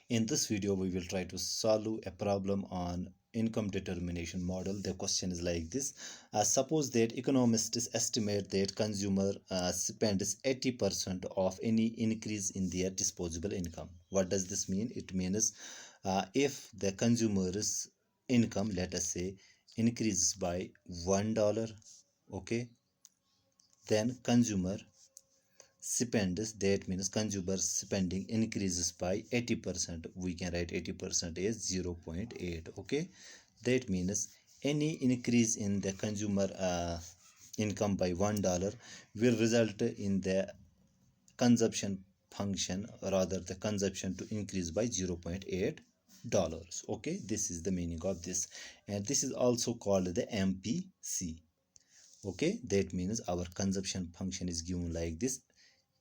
In this video, we will try to solve a problem on income determination model. The question is like this. Suppose that economists estimate that consumer spends 80% of any increase in their disposable income. What does this mean? It means if the consumer's income, let us say, increases by $1, okay, then consumer spends, that means consumer spending increases by 80%. We can write 80% as 0.8. okay, that means any increase in the consumer income by $1 will result in the consumption function, rather the consumption to increase by 0.8 dollars. Okay, this is the meaning of this, and this is also called the MPC. Okay, that means our consumption function is given like this: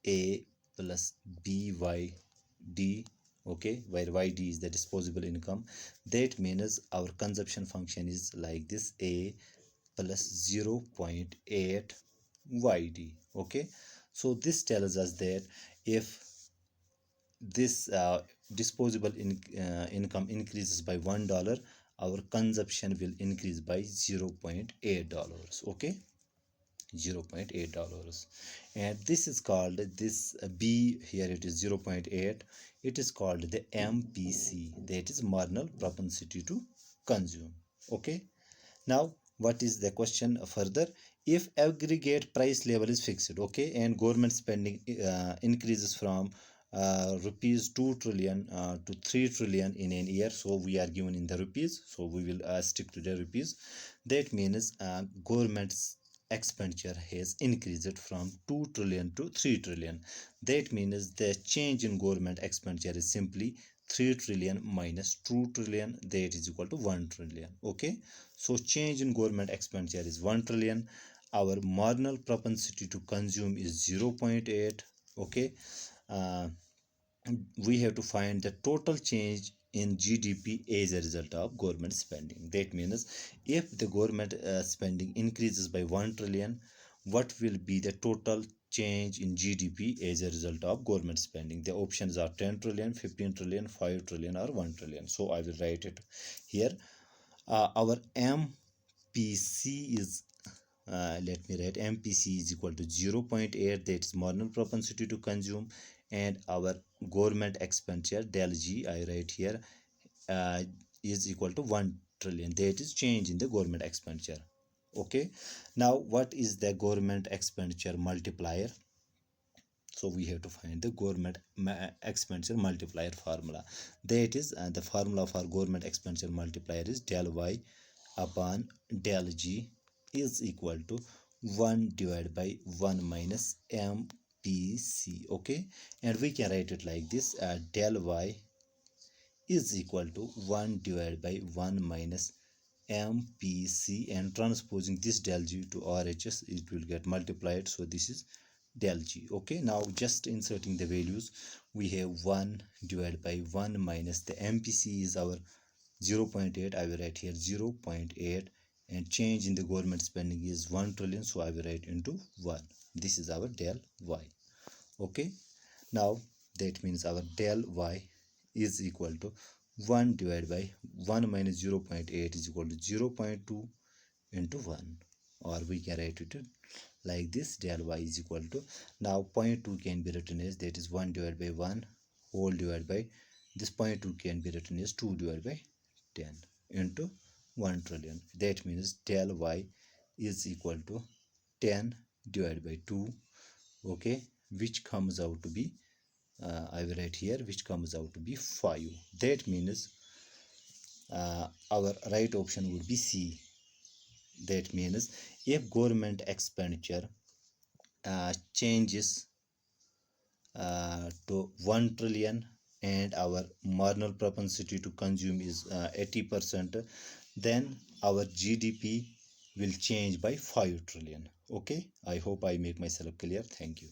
a plus BYD, okay, where YD is the disposable income. That means our consumption function is like this: a plus 0.8 YD. Okay, so this tells us that if this disposable income increases by $1, our consumption will increase by $0.8. okay, $0.8, and this is called this B here, it is 0.8. It is called the MPC, that is marginal propensity to consume. Okay, now what is the question further? If aggregate price level is fixed, okay, and government spending increases from rupees 2 trillion to 3 trillion in a year, so we are given in the rupees, so we will stick to the rupees. That means government's expenditure has increased from 2 trillion to 3 trillion. That means the change in government expenditure is simply 3 trillion minus 2 trillion, that is equal to 1 trillion. Okay, so change in government expenditure is 1 trillion. Our marginal propensity to consume is 0.8. okay, we have to find the total change in GDP as a result of government spending. That means if the government spending increases by 1 trillion, what will be the total change in GDP as a result of government spending? The options are 10 trillion, 15 trillion, 5 trillion or 1 trillion. So I will write it here. Our MPC is let me write MPC is equal to 0.8, that is marginal propensity to consume, and our government expenditure del G, I write here, is equal to 1 trillion, that is change in the government expenditure. Okay, now what is the government expenditure multiplier? So we have to find the government expenditure multiplier formula. That is the formula for government expenditure multiplier is del Y upon del G is equal to 1 divided by 1 minus MPC. Okay, and we can write it like this: del Y is equal to 1 divided by 1 minus MPC, and transposing this del G to RHS, it will get multiplied, so this is del G. Okay, now just inserting the values, we have 1 divided by 1 minus the MPC is our 0.8. I will write here 0.8, and change in the government spending is 1 trillion, so I will write into 1. This is our del Y. Okay, now that means our del Y is equal to 1 divided by 1 minus 0.8 is equal to 0.2 into 1, or we can write it like this: del Y is equal to, now 0.2 can be written as, that is 1 divided by 1 whole divided by, this 0.2 can be written as 2 divided by 10 into 1 trillion. That means del Y is equal to 10 divided by 2, okay, which comes out to be, I will write here, which comes out to be 5. That means our right option would be C. That means if government expenditure changes to 1 trillion and our marginal propensity to consume is 80%, then our GDP will change by 5 trillion. Okay, I hope I make myself clear. Thank you.